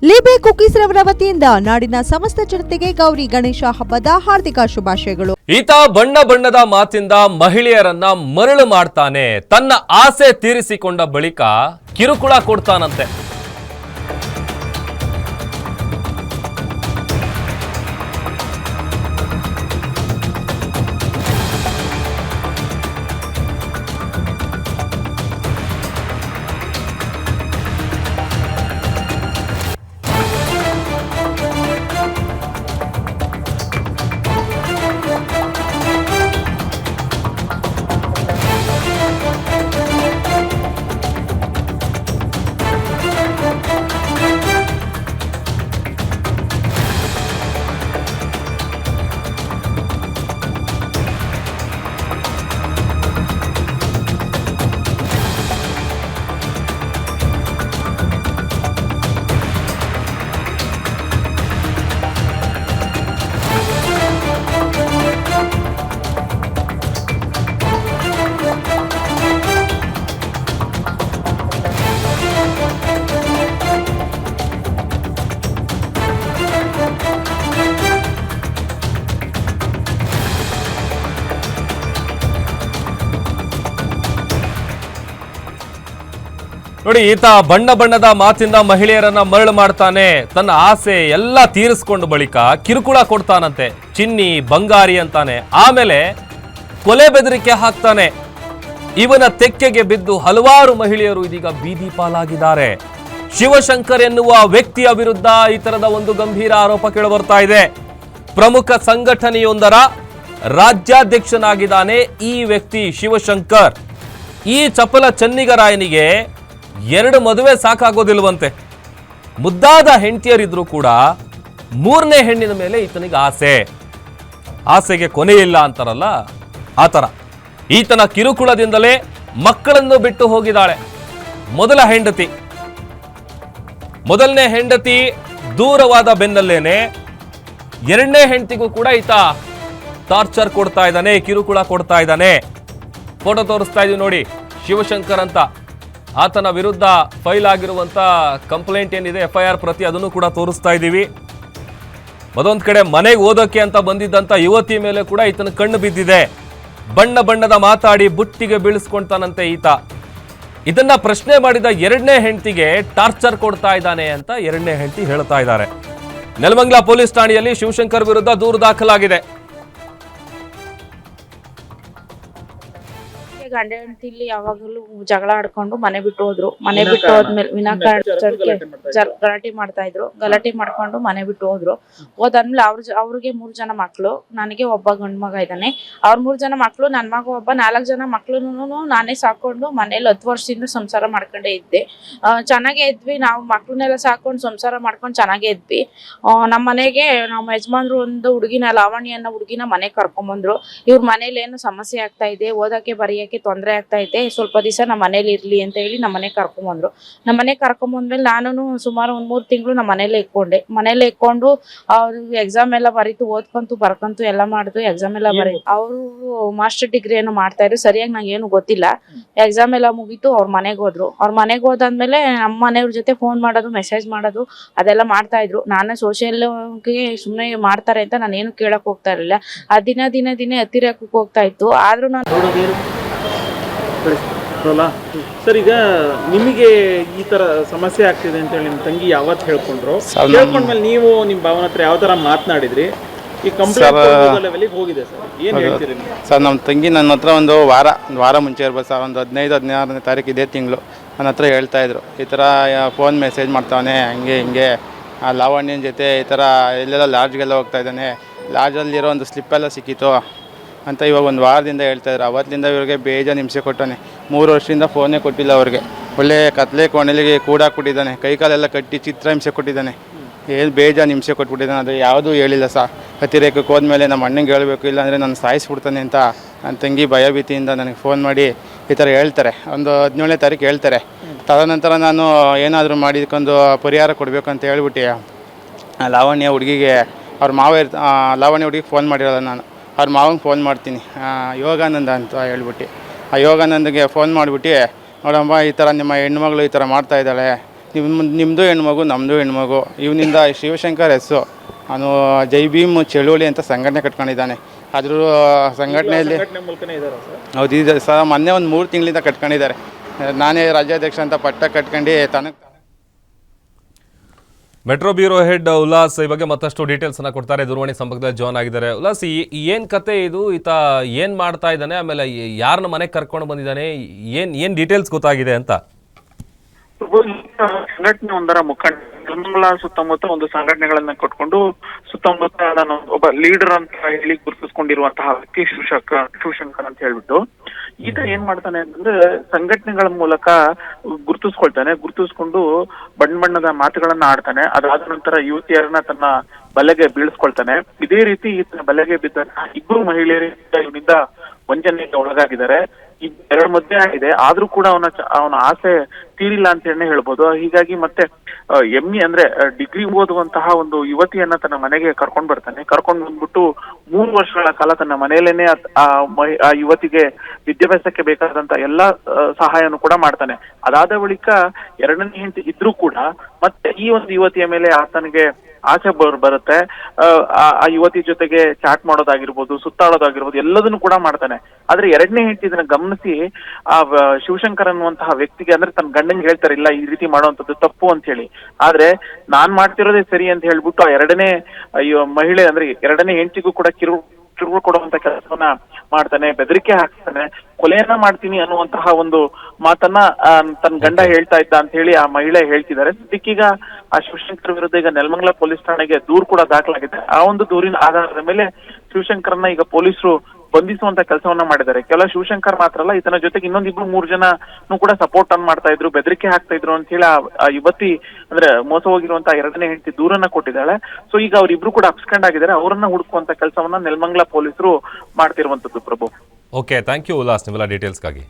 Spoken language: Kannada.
ಲಿಬೆ ಕುಕೀಸ್ ರವರ ವತಿಯಿಂದ ನಾಡಿನ ಸಮಸ್ತ ಜನತೆಗೆ ಗೌರಿ ಗಣೇಶ ಹಬ್ಬದ ಹಾರ್ದಿಕ ಶುಭಾಶಯಗಳು. ಈತ ಬಣ್ಣ ಬಣ್ಣದ ಮಾತಿಂದ ಮಹಿಳೆಯರನ್ನ ಮರಳು ಮಾಡ್ತಾನೆ. ತನ್ನ ಆಸೆ ತೀರಿಸಿಕೊಂಡ ಬಳಿಕ ಕಿರುಕುಳ ಕೊಡ್ತಾನಂತೆ. ನೋಡಿ, ಈತ ಬಣ್ಣ ಬಣ್ಣದ ಮಾತಿಂದ ಮಹಿಳೆಯರನ್ನ ಮರಳು ಮಾಡ್ತಾನೆ. ತನ್ನ ಆಸೆ ಎಲ್ಲ ತೀರಿಸಿಕೊಂಡ ಬಳಿಕ ಕಿರುಕುಳ ಕೊಡ್ತಾನಂತೆ. ಚಿನ್ನಿ ಬಂಗಾರಿ ಅಂತಾನೆ. ಆಮೇಲೆ ಕೊಲೆ ಬೆದರಿಕೆ ಹಾಕ್ತಾನೆ. ಇವನ ತೆಕ್ಕೆಗೆ ಬಿದ್ದು ಹಲವಾರು ಮಹಿಳೆಯರು ಇದೀಗ ಬೀದಿ ಪಾಲಾಗಿದ್ದಾರೆ. ಶಿವಶಂಕರ್ ಎನ್ನುವ ವ್ಯಕ್ತಿಯ ವಿರುದ್ಧ ಈ ತರದ ಒಂದು ಗಂಭೀರ ಆರೋಪ ಕೇಳಿಬರ್ತಾ ಇದೆ. ಪ್ರಮುಖ ಸಂಘಟನೆಯೊಂದರ ರಾಜ್ಯಾಧ್ಯಕ್ಷನಾಗಿದ್ದಾನೆ ಈ ವ್ಯಕ್ತಿ ಶಿವಶಂಕರ್. ಈ ಚಪಲ ಚೆನ್ನಿಗರಾಯನಿಗೆ 2 ಮದುವೆ ಸಾಕಾಗೋದಿಲ್ವಂತೆ. ಮುದ್ದಾದ ಹೆಂಡತಿಯರಿದ್ರು ಕೂಡ 3ನೇ ಹೆಣ್ಣಿನ ಮೇಲೆ ಈತನಿಗೆ ಆಸೆಗೆ ಕೊನೆಯಿಲ್ಲ ಅಂತಾರಲ್ಲ, ಆತರ. ಈತನ ಕಿರುಕುಳದಿಂದಲೇ ಮಕ್ಕಳನ್ನು ಬಿಟ್ಟು ಹೋಗಿದ್ದಾಳೆ ಮೊದಲನೇ ಹೆಂಡತಿ ದೂರವಾದ ಬೆನ್ನಲ್ಲೇನೆ 2ನೇ ಹೆಂಡತಿಗೂ ಕೂಡ ಈತ ಟಾರ್ಚರ್ ಕೊಡ್ತಾ ಇದ್ದಾನೆ, ಕಿರುಕುಳ ಕೊಡ್ತಾ ಇದ್ದಾನೆ. ಫೋಟೋ ತೋರಿಸ್ತಾ ಇದೀವಿ ನೋಡಿ, ಶಿವಶಂಕರ್ ಅಂತ. ಆತನ ವಿರುದ್ಧ ಫೈಲ್ ಆಗಿರುವಂತ ಕಂಪ್ಲೇಂಟ್ ಏನಿದೆ, FIR ಪ್ರತಿ, ಅದನ್ನು ಕೂಡ ತೋರಿಸ್ತಾ ಇದ್ದೀವಿ. ಮತ್ತೊಂದು ಕಡೆ ಮನೆಗೆ ಓದೋಕೆ ಅಂತ ಬಂದಿದ್ದಂತ ಯುವತಿ ಮೇಲೆ ಕೂಡ ಈತನ ಕಣ್ಣು ಬಿದ್ದಿದೆ. ಬಣ್ಣ ಬಣ್ಣದ ಮಾತಾಡಿ ಬುಟ್ಟಿಗೆ ಬೀಳಿಸ್ಕೊಳ್ತಾನಂತೆ ಈತ. ಇದನ್ನ ಪ್ರಶ್ನೆ ಮಾಡಿದ 2ನೇ ಹೆಂಡತಿಗೆ ಟಾರ್ಚರ್ ಕೊಡ್ತಾ ಇದ್ದಾನೆ ಅಂತ 2ನೇ ಹೆಂಡತಿ ಹೇಳ್ತಾ ಇದ್ದಾರೆ. ನೆಲಮಂಗಲ ಪೊಲೀಸ್ ಠಾಣೆಯಲ್ಲಿ ಶಿವಶಂಕರ್ ವಿರುದ್ಧ ದೂರು ದಾಖಲಾಗಿದೆ. ಗಂಡ ಹೆಂಡತಿಲಿ ಯಾವಾಗಲೂ ಜಗಳ ಆಡ್ಕೊಂಡು ಮನೆ ಬಿಟ್ಟು ಹೋದ್ರು. ಮನೆ ಬಿಟ್ಟು ಹೋದ್ಮೇಲೆ ಗಲಾಟೆ ಮಾಡ್ತಾ ಇದ್ರು. ಗಲಾಟೆ ಮಾಡ್ಕೊಂಡು ಮನೆ ಬಿಟ್ಟು ಹೋದ್ರು. ಹೋದಾದ್ಮೇಲೆ ಅವ್ರಿಗೆ 3 ಜನ ಮಕ್ಳು, ನನಗೆ ಒಬ್ಬ ಗಂಡು ಮಗ ಇದ್ದಾನೆ. ಅವ್ರ 3 ಜನ ಮಕ್ಳು, ನನ್ ಮಗ ಒಬ್ಬ. 4 ಜನ ಮಕ್ಳು ನಾನೇ ಸಾಕೊಂಡು ಮನೇಲಿ 10 ವರ್ಷದಿಂದ ಸಂಸಾರ ಮಾಡ್ಕೊಂಡೇ ಇದ್ದೆ. ಚೆನ್ನಾಗೇ ಇದ್ವಿ. ನಾವು ಮಕ್ಳನ್ನೆಲ್ಲ ಸಾಕೊಂಡು ಸಂಸಾರ ಮಾಡ್ಕೊಂಡು ಚೆನ್ನಾಗೇ ಇದ್ವಿ. ನಮ್ಮ ಮನೆಗೆ ನಮ್ಮ ಯಜಮಾನ್ರು ಒಂದು ಹುಡುಗಿನ, ಲಾವಣ್ಯ ಅನ್ನೋ ಹುಡುಗಿನ ಮನೆಗೆ ಕರ್ಕೊಂಬಂದ್ರು. ಇವ್ರ ಮನೇಲಿ ಏನು ಸಮಸ್ಯೆ ಆಗ್ತಾ ಇದೆ, ಓದಕ್ಕೆ ಬರೆಯಕ್ಕೆ ತೊಂದರೆ ಆಗ್ತಾ ಇದೆ, ಸ್ವಲ್ಪ ದಿವಸ ನಮ್ಮ ಮನೇಲಿ ಇರ್ಲಿ ಅಂತ ಹೇಳಿ ನಮ್ಮ ಮನೆಗೆ ಕರ್ಕೊಂಬಂದ್ರು. ನಮ್ಮ ಮನೆಗೆ ಕರ್ಕೊಂಬಂದ್ಮೇಲೆ ನಾನು ಸುಮಾರು 1-3 ತಿಂಗಳು ನಮ್ಮ ಮನೇಲೆ ಇಕ್ಕೊಂಡು ಅವ್ರು ಎಕ್ಸಾಮ್ ಎಲ್ಲ ಬರೀತು, ಓದ್ಕೊಂತು ಬರ್ಕಂತು ಎಲ್ಲ ಮಾಡಿದ್ರು. ಎಕ್ಸಾಮ್ ಎಲ್ಲ ಬರೀತು. ಅವರು ಮಾಸ್ಟರ್ ಡಿಗ್ರಿ ಏನೋ ಮಾಡ್ತಾ ಇದ್ರು, ಸರಿಯಾಗಿ ನಂಗೆ ಏನು ಗೊತ್ತಿಲ್ಲ. ಎಕ್ಸಾಮ್ ಎಲ್ಲ ಮುಗೀತು, ಅವ್ರ ಮನೆಗೆ ಹೋದ್ರು. ಅವ್ರ ಮನೆಗೆ ಹೋದಾದ್ಮೇಲೆ ನಮ್ಮ ಮನೆಯವ್ರ ಜೊತೆ ಫೋನ್ ಮಾಡೋದು, ಮೆಸೇಜ್ ಮಾಡೋದು ಅದೆಲ್ಲ ಮಾಡ್ತಾ ಇದ್ರು. ನಾನು ಸೋಷಿಯಲ್ಗೆ ಸುಮ್ಮನೆ ಮಾಡ್ತಾರೆ ಅಂತ ನಾನು ಏನು ಕೇಳಕ್ ಹೋಗ್ತಾ ಇರಲಿಲ್ಲ. ಆ ದಿನ ಹತ್ತಿರಕ್ಕೆ ಹೋಗ್ತಾ ಇತ್ತು. ಆದ್ರೂ ನಾನು ಸರ್, ಈಗ ನಿಮಗೆ ಈ ತರ ಸಮಸ್ಯೆ ಆಗ್ತಿದೆ ಅಂತ ಹೇಳಿ ನಿಮ್ಮ ತಂಗಿ ಯಾವತ್ತು ಹೇಳ್ಕೊಂಡ್ಮೇಲೆ ನೀವು ನಿಮ್ಮ ಭಾವನ ಹತ್ರ ಯಾವ ತರ ಮಾತನಾಡಿದ್ರಿ? ಈ ಕಂಪ್ಲೇಂಟ್ ಲೆವೆಲ್ಗೆ ಹೋಗಿದೆ ಸರ್, ಏನು ಹೇಳ್ತೀರಿ ಸರ್? ನಮ್ಮ ತಂಗಿ ನನ್ನ ಹತ್ರ ಒಂದು ವಾರ ಮುಂಚೆ ಇರ್ಬೋದು ಸರ್, ಒಂದು 15-16ನೇ ತಾರೀಕು ಇದೇ ತಿಂಗಳು ನನ್ನ ಹತ್ರ ಹೇಳ್ತಾ ಇದ್ರು, ಈ ಥರ ಫೋನ್ ಮೆಸೇಜ್ ಮಾಡ್ತಾವನೆ, ಹಿಂಗೆ ಆ ಲಾವಣ್ಯನ ಜೊತೆ ಈ ಥರ ಎಲ್ಲೆಲ್ಲ ಲಾಡ್ಜ್ಗೆಲ್ಲ ಹೋಗ್ತಾ ಇದ್ದಾನೆ, ಲಾಡ್ಜಲ್ಲಿರೋ ಒಂದು ಸ್ಲಿಪ್ಪೆಲ್ಲ ಸಿಕ್ಕಿತ್ತು ಅಂತ ಇವಾಗ 1 ವಾರದಿಂದ ಹೇಳ್ತಾಯಿದ್ರು. ಅವತ್ತಿಂದ ಇವ್ರಿಗೆ ಬೇಜಾನು ಹಿಂಸೆ ಕೊಟ್ಟಾನೆ. 3 ವರ್ಷದಿಂದ ಫೋನೇ ಕೊಟ್ಟಿಲ್ಲ ಅವ್ರಿಗೆ. ಒಳ್ಳೆ ಕತ್ಲೆ ಕೋಣೆಲಿಗೆ ಕೂಡಾಕ್ಬಿಟ್ಟಿದ್ದಾನೆ, ಕೈಕಾಲೆಲ್ಲ ಕಟ್ಟಿ ಚಿತ್ರ ಹಿಂಸೆ ಕೊಟ್ಟಿದ್ದಾನೆ. ಏನು ಬೇಜಾನು ಹಿಂಸೆ ಕೊಟ್ಬಿಟ್ಟಿದ್ದಾನೆ. ಅದು ಯಾವುದೂ ಹೇಳಿಲ್ಲ ಸರ್. ಹತ್ತಿರಕ್ಕೆ ಹೋದ್ಮೇಲೆ ನಮ್ಮ ಅಣ್ಣಂಗೆ ಹೇಳಬೇಕು, ಇಲ್ಲಾಂದರೆ ನಾನು ಸಾಯಿಸ್ಬಿಡ್ತಾನೆ ಅಂತ ನನ್ನ ತಂಗಿ ಭಯಭೀತಿಯಿಂದ ನನಗೆ ಫೋನ್ ಮಾಡಿ ಈ ಥರ ಹೇಳ್ತಾರೆ. ಒಂದು 17ನೇ ತಾರೀಕು ಹೇಳ್ತಾರೆ. ತದನಂತರ ನಾನು ಏನಾದರೂ ಮಾಡಿದ್ಕೊಂಡು ಪರಿಹಾರ ಕೊಡಬೇಕು ಅಂತ ಹೇಳ್ಬಿಟ್ಟು ಲಾವಣ್ಯ ಹುಡುಗಿಗೆ ಅವ್ರ ಮಾವ ಲಾವಣ್ಯ ಹುಡುಗಿಗೆ ಫೋನ್ ಮಾಡಿರೋಲ್ಲ ನಾನು. ಅವ್ರ ಮಾವಂಗೆ ಫೋನ್ ಮಾಡ್ತೀನಿ, ಯೋಗಾನಂದ ಅಂತ ಹೇಳ್ಬಿಟ್ಟು. ಆ ಯೋಗಾನಂದಗೆ ಫೋನ್ ಮಾಡಿಬಿಟ್ಟು, ನೋಡಮ್ಮ ಈ ಥರ ನಿಮ್ಮ ಹೆಣ್ಮಗಳು ಈ ಥರ ಮಾಡ್ತಾಯಿದ್ದಾಳೆ, ನಿಮ್ಮದು ಹೆಣ್ಮಗು ನಮ್ಮದು ಹೆಣ್ಮಗು. ಇವನಿಂದ ಶಿವಶಂಕರ್ ಎಸ್ಸು ಅವನು ಜೈ ಭೀಮ್ ಚಳುವಳಿ ಅಂತ ಸಂಘಟನೆ ಕಟ್ಕೊಂಡಿದ್ದಾನೆ. ಅದ್ರ ಸಂಘಟನೆಯಲ್ಲಿ ಸಂಘಟನೆ ಮೂಲಕನೇ ಇದಾರಾ ಸರ್? ಹೌದು ಇದೆ ಸರ್. ಮೊನ್ನೆ ಒಂದು 3 ತಿಂಗಳಿಂದ ಕಟ್ಕೊಂಡಿದ್ದಾರೆ. ನಾನೇ ರಾಜ್ಯಾಧ್ಯಕ್ಷ ಅಂತ ಪಟ್ಟ ಕಟ್ಕೊಂಡು ತನಗೆ ಮೆಟ್ರೋ ಬ್ಯೂರೋ ಹೆಡ್ ಉಲ್ಲಾಸ್ ಈ ಬಗ್ಗೆ ಮತ್ತಷ್ಟು ಡೀಟೇಲ್ಸ್ ಅನ್ನ ಕೊಡ್ತಾರೆ. ದೂರವಾಣಿ ಸಂಪರ್ಕದಲ್ಲಿ ಜಾಯ್ನ್ ಆಗಿದ್ದಾರೆ. ಉಲ್ಲಾಸ್, ಏನ್ ಕತೆ ಇದು? ಈತ ಏನ್ ಮಾಡ್ತಾ ಇದ್ದಾನೆ, ಆಮೇಲೆ ಯಾರನ್ನ ಮನೆಗೆ ಕರ್ಕೊಂಡು ಬಂದಿದ್ದಾನೆ, ಏನ್ ಡೀಟೇಲ್ಸ್ ಗೊತ್ತಾಗಿದೆ ಅಂತ? ಸಂಘಟನೆ ಒಂದರ ಮುಖಂಡ ನಿರ್ಮಲಾ ಸುತ್ತಮುತ್ತ ಒಂದು ಸಂಘಟನೆಗಳನ್ನ ಕಟ್ಕೊಂಡು ಸುತ್ತಮುತ್ತ ನಾನು ಒಬ್ಬ ಲೀಡರ್ ಅಂತ ಹೇಳಿ ಗುರುತಿಸ್ಕೊಂಡಿರುವಂತಹ ವ್ಯಕ್ತಿ ಶಿವಶಂಕರ್ ಅಂತ ಹೇಳ್ಬಿಟ್ಟು ಈತ ಏನ್ ಮಾಡ್ತಾನೆ ಅಂತಂದ್ರೆ ಸಂಘಟನೆಗಳ ಮೂಲಕ ಗುರುತಿಸ್ಕೊಂಡು ಬಣ್ಣದ ಮಾತುಗಳನ್ನ ಆಡ್ತಾನೆ. ಅದಾದ ನಂತರ ಯುವತಿಯರನ್ನ ತನ್ನ ಬಲೆಗೆ ಬೀಳಿಸ್ಕೊಳ್ತಾನೆ. ಇದೇ ರೀತಿ ಈತನ ಬಲೆಗೆ ಬಿದ್ದ 2 ಮಹಿಳೆಯರಿಂದ ಇವನಿಂದ ವಂಚನೆಗೆ ಒಳಗಾಗಿದ್ದಾರೆ. 2 ಮದುವೆ ಆಗಿದೆ, ಆದ್ರೂ ಕೂಡ ಅವನ ಆಸೆ ತೀರಿಲ್ಲ ಅಂತ ಹೇಳ್ಬೋದು. ಹೀಗಾಗಿ ಮತ್ತೆ ME ಅಂದ್ರೆ ಡಿಗ್ರಿ ಓದುವಂತಹ ಒಂದು ಯುವತಿಯನ್ನ ತನ್ನ ಮನೆಗೆ ಕರ್ಕೊಂಡ್ ಬರ್ತಾನೆ. ಕರ್ಕೊಂಡ್ ಬಂದ್ಬಿಟ್ಟು 3 ವರ್ಷಗಳ ಕಾಲ ತನ್ನ ಮನೆಯಲ್ಲೇನೆ ಆ ಯುವತಿಗೆ ವಿದ್ಯಾಭ್ಯಾಸಕ್ಕೆ ಬೇಕಾದಂತ ಎಲ್ಲಾ ಸಹಾಯನು ಕೂಡ ಮಾಡ್ತಾನೆ. ಅದಾದ ಬಳಿಕ 2ನೇ ಹೆಂಡತಿ ಇದ್ರೂ ಕೂಡ ಮತ್ತೆ ಈ ಒಂದು ಯುವತಿಯ ಮೇಲೆ ಆತನಿಗೆ ಆಸೆ ಬರುತ್ತೆ. ಆ ಯುವತಿ ಜೊತೆಗೆ ಚಾಟ್ ಮಾಡೋದಾಗಿರ್ಬೋದು, ಸುತ್ತಾಡೋದಾಗಿರ್ಬೋದು, ಎಲ್ಲದನ್ನು ಕೂಡ ಮಾಡ್ತಾನೆ. ಆದ್ರೆ 2ನೇ ಹೆಂಡತಿ ಇದನ್ನ ಗಮನಿಸಿ ಆ ಶಿವಶಂಕರ್ ಅನ್ನುವಂತಹ ವ್ಯಕ್ತಿಗೆ ಅಂದ್ರೆ ತನ್ನ ಗಂಡಂಗೆ ಹೇಳ್ತಾರೆ, ಇಲ್ಲ ಈ ರೀತಿ ಮಾಡುವಂತದ್ದು ತಪ್ಪು ಅಂತ ಹೇಳಿ. ಆದ್ರೆ ನಾನ್ ಮಾಡ್ತಿರೋದೇ ಸರಿ ಅಂತ ಹೇಳ್ಬಿಟ್ಟು ಆ 2ನೇ ಮಹಿಳೆ ಅಂದ್ರೆ 2ನೇ ಹೆಂಡತಿಗೂ ಕೂಡ ಕಿರುಳು ಕೊಡುವಂತ ಕೆಲಸವನ್ನ ಮಾಡ್ತಾನೆ, ಬೆದರಿಕೆ ಹಾಕ್ತಾನೆ, ಕೊಲೆಯನ್ನ ಮಾಡ್ತೀನಿ ಅನ್ನುವಂತಹ ಒಂದು ಮಾತನ್ನ ತನ್ನ ಗಂಡ ಹೇಳ್ತಾ ಇದ್ದ ಅಂತ ಹೇಳಿ ಆ ಮಹಿಳೆ ಹೇಳ್ತಿದ್ದಾರೆ. ಸದ್ಯಕ್ಕೀಗ ಆ ಶಿವಶಂಕರ್ ವಿರುದ್ಧ ಈಗ ನೆಲಮಂಗಲ ಪೊಲೀಸ್ ಠಾಣೆಗೆ ದೂರು ಕೂಡ ದಾಖಲಾಗಿದೆ. ಆ ಒಂದು ದೂರಿನ ಆಧಾರದ ಮೇಲೆ ಶಿವಶಂಕರ್ನ ಈಗ ಪೊಲೀಸರು ಬಂಧಿಸುವಂತ ಕೆಲಸವನ್ನ ಮಾಡಿದ್ದಾರೆ. ಕೇವಲ ಶಿವಶಂಕರ್ ಮಾತ್ರ ಅಲ್ಲ, ಈತನ ಜೊತೆಗೆ ಇನ್ನೊಂದು 2-3 ಜನನು ಕೂಡ ಸಪೋರ್ಟ್ ಅನ್ನು ಮಾಡ್ತಾ ಇದ್ರು, ಬೆದರಿಕೆ ಹಾಕ್ತಾ ಇದ್ರು ಅಂತ ಹೇಳಿ ಆ ಯುವತಿ ಅಂದ್ರೆ ಮೋಸ ಹೋಗಿರುವಂತಹ 2ನೇ ಹೆಂಡತಿ ದೂರನ್ನ ಕೊಟ್ಟಿದ್ದಾಳೆ. ಸೊ ಈಗ ಅವರಿಬ್ರು ಕೂಡ ಅಬ್ಸ್ಕಂಡ್ ಅವರನ್ನ ಹುಡುಕುವಂತ ಕೆಲಸವನ್ನ ನೆಲಮಂಗಲ ಪೊಲೀಸರು ಮಾಡ್ತಿರುವಂತದ್ದು. ಪ್ರಭು, ಓಕೆ, ಥ್ಯಾಂಕ್ ಯು ಉಲ್ಲಾಸ್ ನಿಮ್ಮೆಲ್ಲ ಡೀಟೇಲ್ಸ್ಗಾಗಿ.